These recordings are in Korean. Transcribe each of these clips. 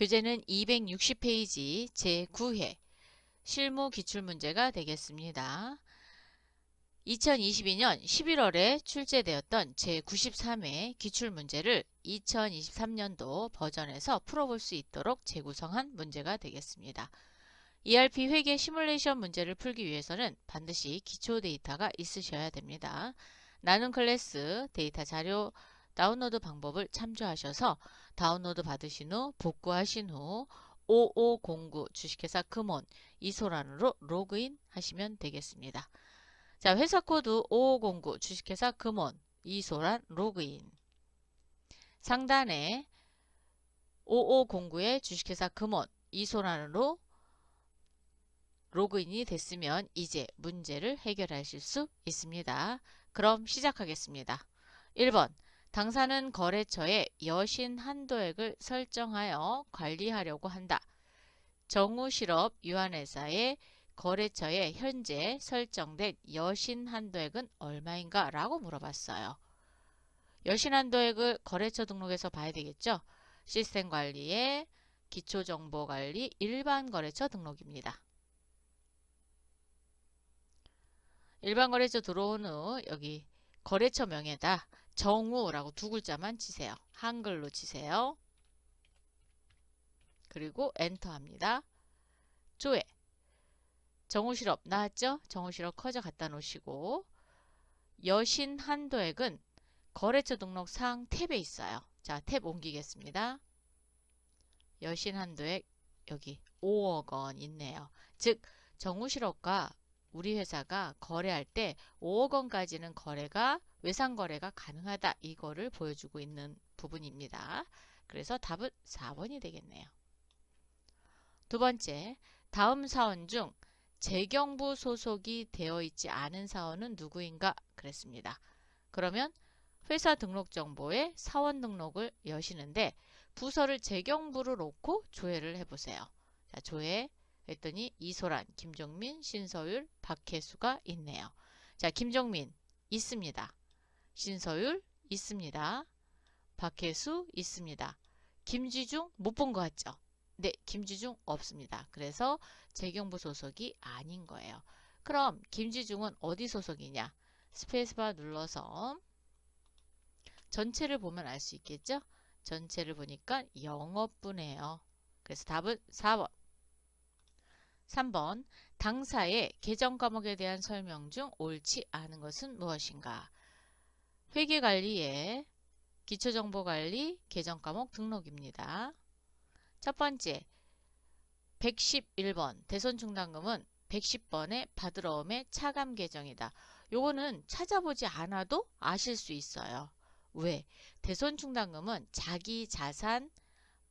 교재는 260페이지 제9회 실무 기출문제가 되겠습니다. 2022년 11월에 출제되었던 제93회 기출문제를 2023년도 버전에서 풀어볼 수 있도록 재구성한 문제가 되겠습니다. ERP 회계 시뮬레이션 문제를 풀기 위해서는 반드시 기초 데이터가 있으셔야 됩니다. 나눔 클래스 데이터 자료 다운로드 방법을 참조하셔서 다운로드 받으신 후 복구하신 후 5509 주식회사 금온 이소란으로 로그인 하시면 되겠습니다. 자, 회사 코드 5509 주식회사 금온 이소란 로그인. 상단에 5509의 주식회사 금온 이소란으로 로그인이 됐으면 이제 문제를 해결하실 수 있습니다. 그럼 시작하겠습니다. 1번 당사는 거래처에 여신 한도액을 설정하여 관리하려고 한다. 정우실업 유한회사의 거래처에 현재 설정된 여신 한도액은 얼마인가? 라고 물어봤어요. 여신 한도액을 거래처 등록에서 봐야 되겠죠? 시스템 관리에 기초정보관리 일반 거래처 등록입니다. 일반 거래처 들어온 후 여기 거래처 명에다 정우라고 두 글자만 치세요. 한글로 치세요. 그리고 엔터 합니다. 조회. 정우실업 나왔죠? 정우실업 커져 갖다 놓으시고 여신 한도액은 거래처 등록 사항 탭에 있어요. 자, 탭 옮기겠습니다. 여신 한도액 여기 5억 원 있네요. 즉 정우실업과 우리 회사가 거래할 때 5억 원까지는 외상 거래가 가능하다. 이거를 보여주고 있는 부분입니다. 그래서 답은 4번이 되겠네요. 두 번째, 다음 사원 중 재경부 소속이 되어 있지 않은 사원은 누구인가? 그랬습니다. 그러면 회사 등록 정보에 사원 등록을 여시는데 부서를 재경부로 놓고 조회를 해보세요. 자, 조회 했더니 이소란, 김종민, 신서율, 박혜수가 있네요. 자, 김종민 있습니다. 신서율 있습니다. 박혜수 있습니다. 김지중 못 본 것 같죠? 네, 김지중 없습니다. 그래서 재경부 소속이 아닌 거예요. 그럼 김지중은 어디 소속이냐? 스페이스바 눌러서 전체를 보면 알 수 있겠죠? 전체를 보니까 영업부네요. 그래서 답은 4번. 3번 당사의 계정 과목에 대한 설명 중 옳지 않은 것은 무엇인가? 회계관리의 기초정보관리 계정 과목 등록입니다. 첫 번째 111번 대손충당금은 110번의 받으러옴의 차감 계정이다. 요거는 찾아보지 않아도 아실 수 있어요. 왜? 대손충당금은 자기 자산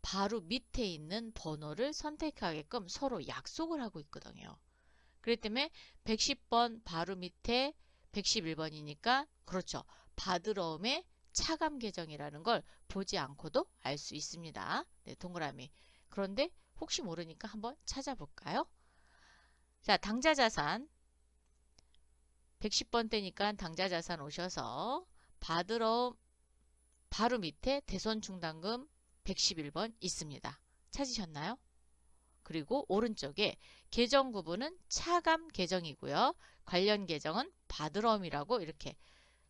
바로 밑에 있는 번호를 선택하게끔 서로 약속을 하고 있거든요. 그렇기 때문에 110번 바로 밑에 111번이니까 그렇죠. 받으러움의 차감 계정이라는 걸 보지 않고도 알 수 있습니다. 네, 동그라미. 그런데 혹시 모르니까 한번 찾아볼까요? 자, 당자자산 110번 때니까 당자자산 오셔서 받으러움 바로 밑에 대손충당금 111번 있습니다. 찾으셨나요? 그리고 오른쪽에 계정 구분은 차감 계정이고요. 관련 계정은 받으러움이라고 이렇게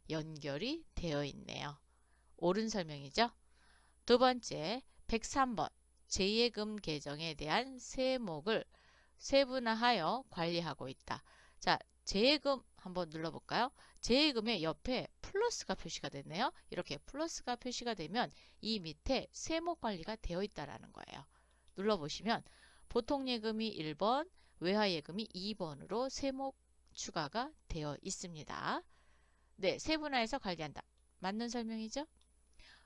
연결이 되어 있네요. 옳은 설명이죠. 두 번째 103번 재예금 계정에 대한 세목을 세분화하여 관리하고 있다. 자, 재예금 한번 눌러볼까요? 재예금의 옆에 플러스가 표시가 됐네요. 이렇게 플러스가 표시가 되면 이 밑에 세목 관리가 되어 있다라는 거예요. 눌러보시면 보통예금이 1번, 외화예금이 2번으로 세목 추가가 되어 있습니다. 네, 세분화해서 관리한다. 맞는 설명이죠?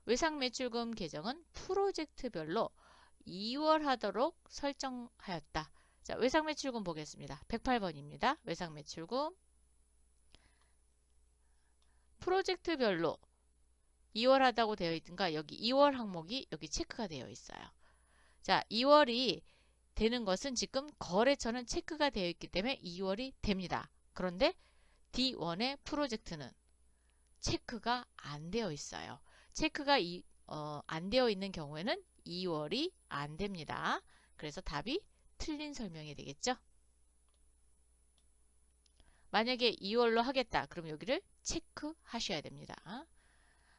외상매출금 계정은 프로젝트별로 2월 하도록 설정하였다. 자, 외상매출금 보겠습니다. 108번입니다. 외상매출금 프로젝트별로 2월 하다고 되어 있든가 여기 2월 항목이 여기 체크가 되어 있어요. 자, 2월이 되는 것은 지금 거래처는 체크가 되어 있기 때문에 2월이 됩니다. 그런데 D1의 프로젝트는 체크가 안 되어 있어요. 체크가 안 되어 있는 경우에는 2월이 안 됩니다. 그래서 답이 틀린 설명이 되겠죠. 만약에 2월로 하겠다. 그럼 여기를 체크하셔야 됩니다.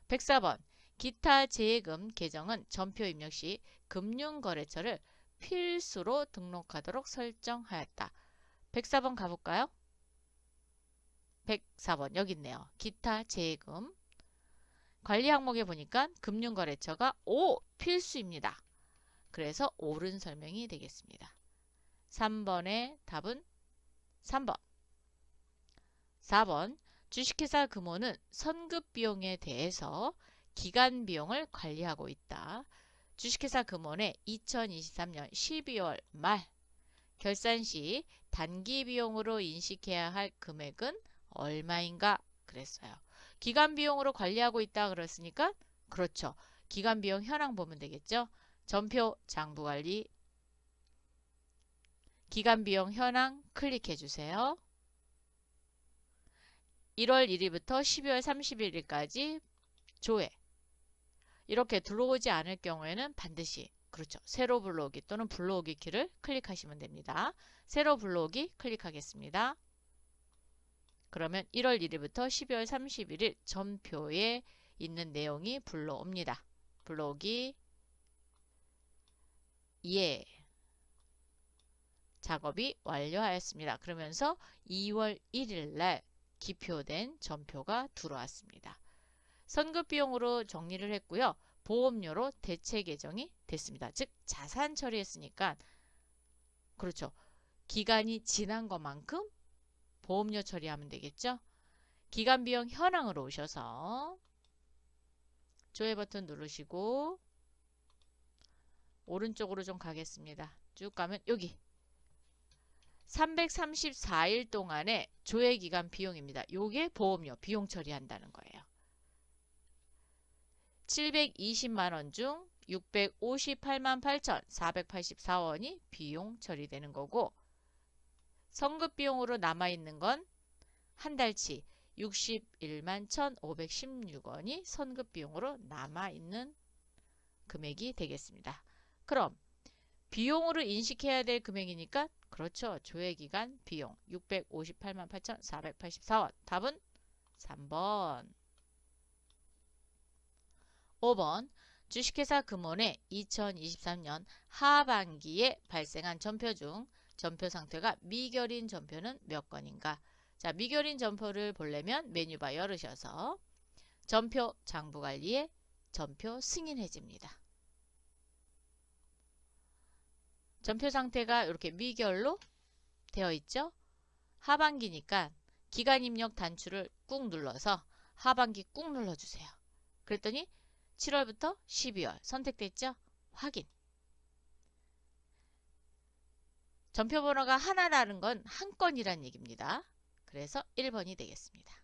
104번 기타 재예금 계정은 전표 입력 시 금융거래처를 필수로 등록하도록 설정하였다. 104번 가볼까요? 104번 여기 있네요. 기타 재예금 관리 항목에 보니까 금융거래처가 필수입니다. 그래서 옳은 설명이 되겠습니다. 3번의 답은 3번. 4번 주식회사 금호는 선급비용에 대해서 기간비용을 관리하고 있다. 주식회사 금호의 2023년 12월 말 결산 시 단기비용으로 인식해야 할 금액은 얼마인가 그랬어요. 기간비용으로 관리하고 있다 그랬으니까 그렇죠. 기간비용 현황 보면 되겠죠. 전표 장부관리 기간비용 현황 클릭해 주세요. 1월 1일부터 12월 31일까지 조회 이렇게 들어오지 않을 경우에는 반드시 그렇죠. 세로 불러오기 또는 불러오기 키를 클릭하시면 됩니다. 세로 불러오기 클릭하겠습니다. 그러면 1월 1일부터 12월 31일 전표에 있는 내용이 불러옵니다. 불러오기 예 작업이 완료하였습니다. 그러면서 2월 1일 날 기표된 전표가 들어왔습니다. 선급비용으로 정리를 했고요. 보험료로 대체 계정이 됐습니다. 즉 자산 처리했으니까 그렇죠. 기간이 지난 것만큼 보험료 처리하면 되겠죠. 기간비용 현황으로 오셔서 조회 버튼 누르시고 오른쪽으로 좀 가겠습니다. 쭉 가면 여기 334일 동안의 조회기간 비용입니다. 요게 보험료 비용 처리한다는 거예요. 720만원 중 658만 8,484원이 비용 처리되는 거고 선급비용으로 남아있는 건 한 달치 61만 1,516원이 선급비용으로 남아있는 금액이 되겠습니다. 그럼 비용으로 인식해야 될 금액이니까 그렇죠. 조회기간 비용 658만 8,484원 답은 3번. 5번 주식회사 금호의 2023년 하반기에 발생한 전표 중 전표 상태가 미결인 전표는 몇 건인가? 자, 미결인 전표를 보려면 메뉴바 열으셔서 전표 장부관리에 전표 승인해집니다. 전표 상태가 이렇게 미결로 되어 있죠? 하반기니까 기간 입력 단추를 꾹 눌러서 하반기 꾹 눌러주세요. 그랬더니 7월부터 12월 선택됐죠? 확인. 전표 번호가 하나라는 건 한 건이란 얘기입니다. 그래서 1번이 되겠습니다.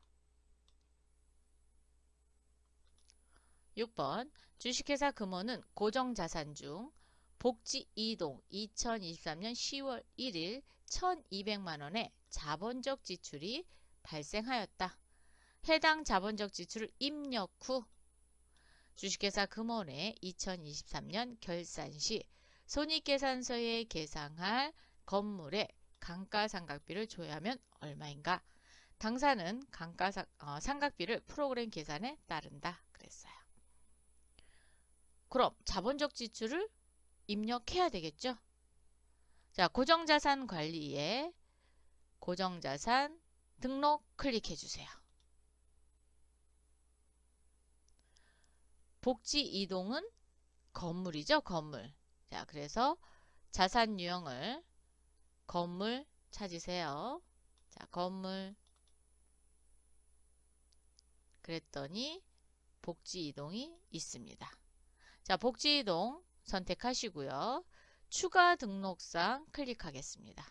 6번 주식회사 금호는 고정자산 중 복지 이동 2023년 10월 1일 1200만원의 자본적 지출이 발생하였다. 해당 자본적 지출을 입력 후 주식회사 금호의 2023년 결산 시 손익계산서에 계상할 건물의 감가상각비를 조회하면 얼마인가? 당사는 상각비를 프로그램 계산에 따른다 그랬어요. 그럼 자본적 지출을 입력해야 되겠죠? 자, 고정자산 관리에 고정자산 등록 클릭해 주세요. 복지 이동은 건물이죠, 건물. 자, 그래서 자산 유형을 건물 찾으세요. 자, 건물. 그랬더니 복지 이동이 있습니다. 자, 복지 이동 선택하시고요. 추가 등록상 클릭하겠습니다.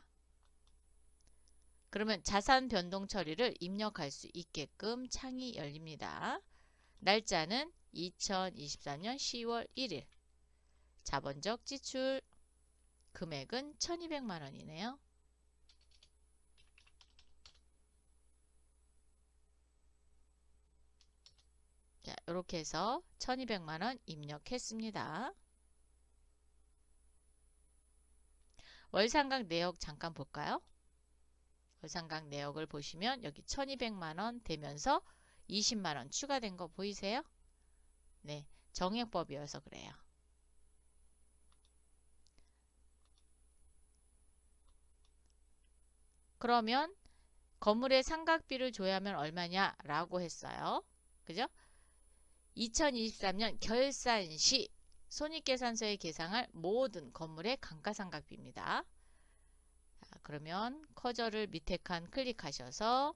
그러면 자산 변동 처리를 입력할 수 있게끔 창이 열립니다. 날짜는 2024년 10월 1일. 자본적 지출 금액은 1200만원이네요. 자, 이렇게 해서 1200만원 입력했습니다. 월상각 내역 잠깐 볼까요? 월상각 내역을 보시면 여기 1200만원 되면서 20만원 추가된 거 보이세요? 네, 정액법이어서 그래요. 그러면 건물의 상각비를 줘야 하면 얼마냐 라고 했어요. 그죠? 2023년 결산 시 손익계산서에 계상할 모든 건물의 감가상각비입니다. 자, 그러면 커저를 밑에 칸 클릭하셔서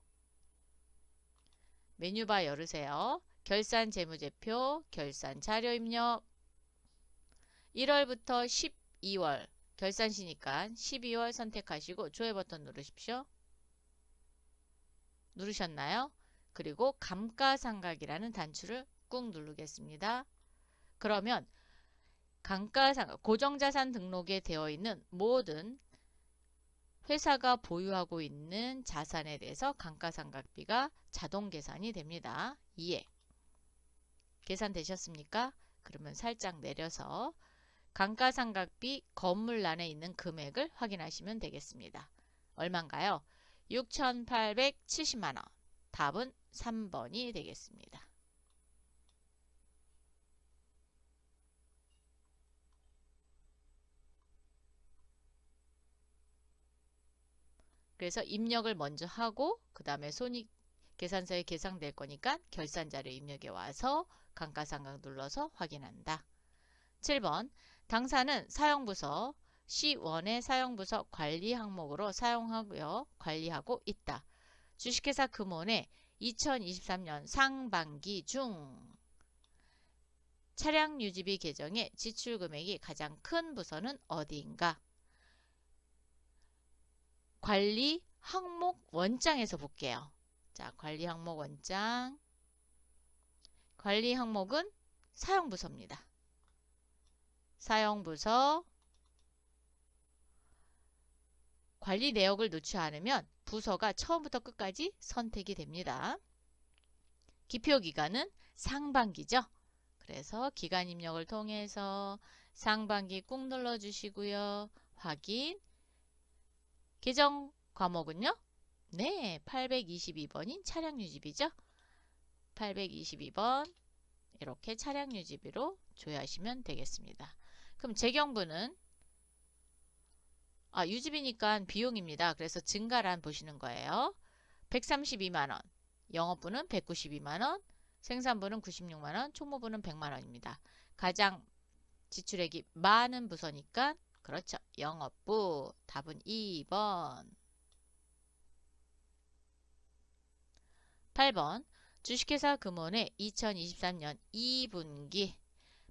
메뉴바 열으세요. 결산 재무제표, 결산 자료 입력 1월부터 12월 결산시니까 12월 선택하시고 조회 버튼 누르십시오. 누르셨나요? 그리고 감가상각이라는 단추를 꾹 누르겠습니다. 그러면 감가상각, 고정자산 등록에 되어 있는 모든 회사가 보유하고 있는 자산에 대해서 감가상각비가 자동 계산이 됩니다. 이해. 계산되셨습니까? 그러면 살짝 내려서 감가상각비 건물란에 있는 금액을 확인하시면 되겠습니다. 얼마인가요? 6,870만원. 답은 3번이 되겠습니다. 그래서 입력을 먼저 하고 그 다음에 손익계산서에 계상될 거니까 결산자료 입력에 와서 감가상각 눌러서 확인한다. 7번 당사는 사용부서 C1의 사용부서 관리 항목으로 사용하고요. 관리하고 있다. 주식회사 금혼의 2023년 상반기 중 차량 유지비 계정의 지출 금액이 가장 큰 부서는 어디인가? 관리 항목 원장에서 볼게요. 자, 관리 항목 원장. 관리 항목은 사용부서입니다. 사용부서 관리 내역을 넣지 않으면 부서가 처음부터 끝까지 선택이 됩니다. 기표기간은 상반기죠. 그래서 기간 입력을 통해서 상반기 꾹 눌러주시고요. 확인. 계정 과목은요? 네, 822번인 차량유지비죠. 822번 이렇게 차량유지비로 조회하시면 되겠습니다. 그럼 재경부는 유지비니까 비용입니다. 그래서 증가란 보시는 거예요. 132만원, 영업부는 192만원, 생산부는 96만원, 총무부는 100만원입니다. 가장 지출액이 많은 부서니까 그렇죠. 영업부. 답은 2번. 8번 주식회사 금혼의 2023년 2분기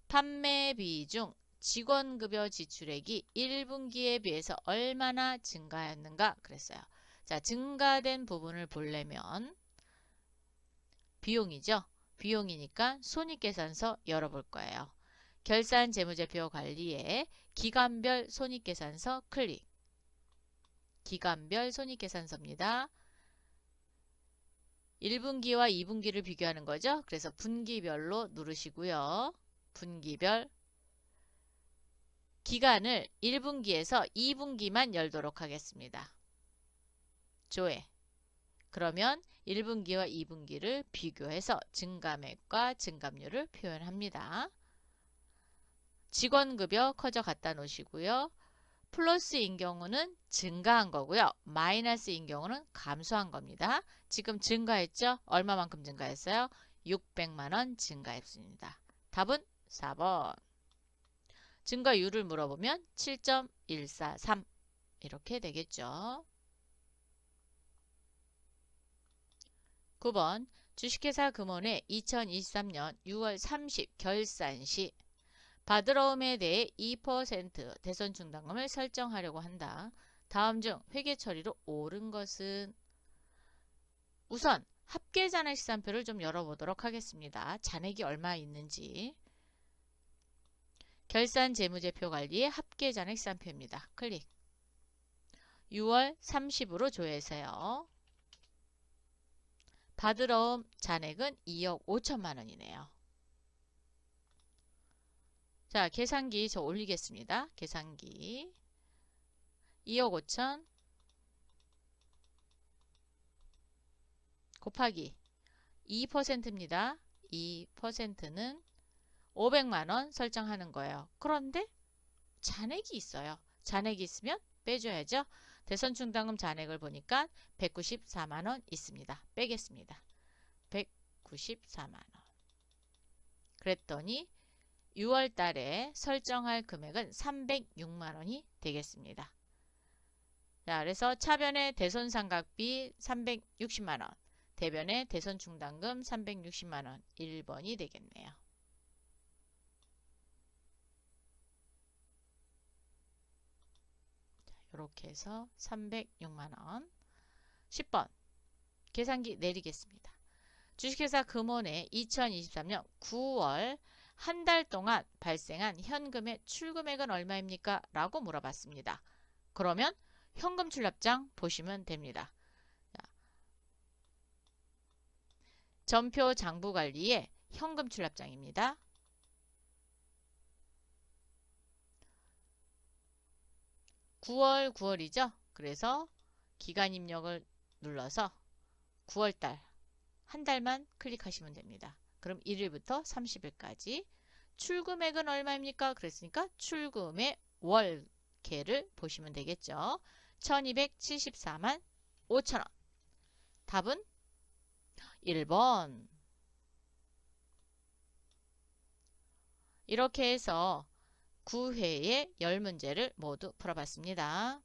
판매 비중 직원급여 지출액이 1분기에 비해서 얼마나 증가했는가 그랬어요. 자, 증가된 부분을 보려면 비용이죠. 비용이니까 손익계산서 열어볼 거예요. 결산 재무제표 관리에 기간별 손익계산서 클릭. 기간별 손익계산서입니다. 1분기와 2분기를 비교하는 거죠. 그래서 분기별로 누르시고요. 분기별 기간을 1분기에서 2분기만 열도록 하겠습니다. 조회. 그러면 1분기와 2분기를 비교해서 증감액과 증감률을 표현합니다. 직원급여 커져 갖다 놓으시고요. 플러스인 경우는 증가한 거고요. 마이너스인 경우는 감소한 겁니다. 지금 증가했죠? 얼마만큼 증가했어요? 600만원 증가했습니다. 답은 4번. 증가율을 물어보면 7.143 이렇게 되겠죠. 9번 주식회사 금혼의 2023년 6월 30 결산 시 받으러움에 대해 2% 대손 충당금을 설정하려고 한다. 다음 중 회계 처리로 옳은 것은? 우선 합계 잔액 시산표를 좀 열어보도록 하겠습니다. 잔액이 얼마 있는지. 결산 재무제표 관리의 합계 잔액 시산표입니다. 클릭. 6월 30으로 조회하세요. 받으러움 잔액은 2억 5천만 원이네요. 자, 계산기 저 올리겠습니다. 계산기. 2억 5천 곱하기 2%입니다. 2%는 500만원 설정하는 거예요. 그런데 잔액이 있어요. 잔액이 있으면 빼줘야죠. 대선 충당금 잔액을 보니까 194만원 있습니다. 빼겠습니다. 194만원. 그랬더니 6월 달에 설정할 금액은 306만원이 되겠습니다. 자, 그래서 차변의 대손 삼각비 360만원, 대변의 대손 충당금 360만원, 1번이 되겠네요. 이렇게 해서 306만원. 10번 계산기 내리겠습니다. 주식회사 금원의 2023년 9월 한 달 동안 발생한 현금의 출금액은 얼마입니까? 라고 물어봤습니다. 그러면 현금 출납장 보시면 됩니다. 전표 장부관리의 현금 출납장입니다. 9월이죠. 그래서 기간 입력을 눌러서 9월달 한 달만 클릭하시면 됩니다. 그럼 1일부터 30일까지 출금액은 얼마입니까? 그랬으니까 출금의 월계를 보시면 되겠죠. 1274만 5천원. 답은 1번. 이렇게 해서 9회의 10문제를 모두 풀어봤습니다.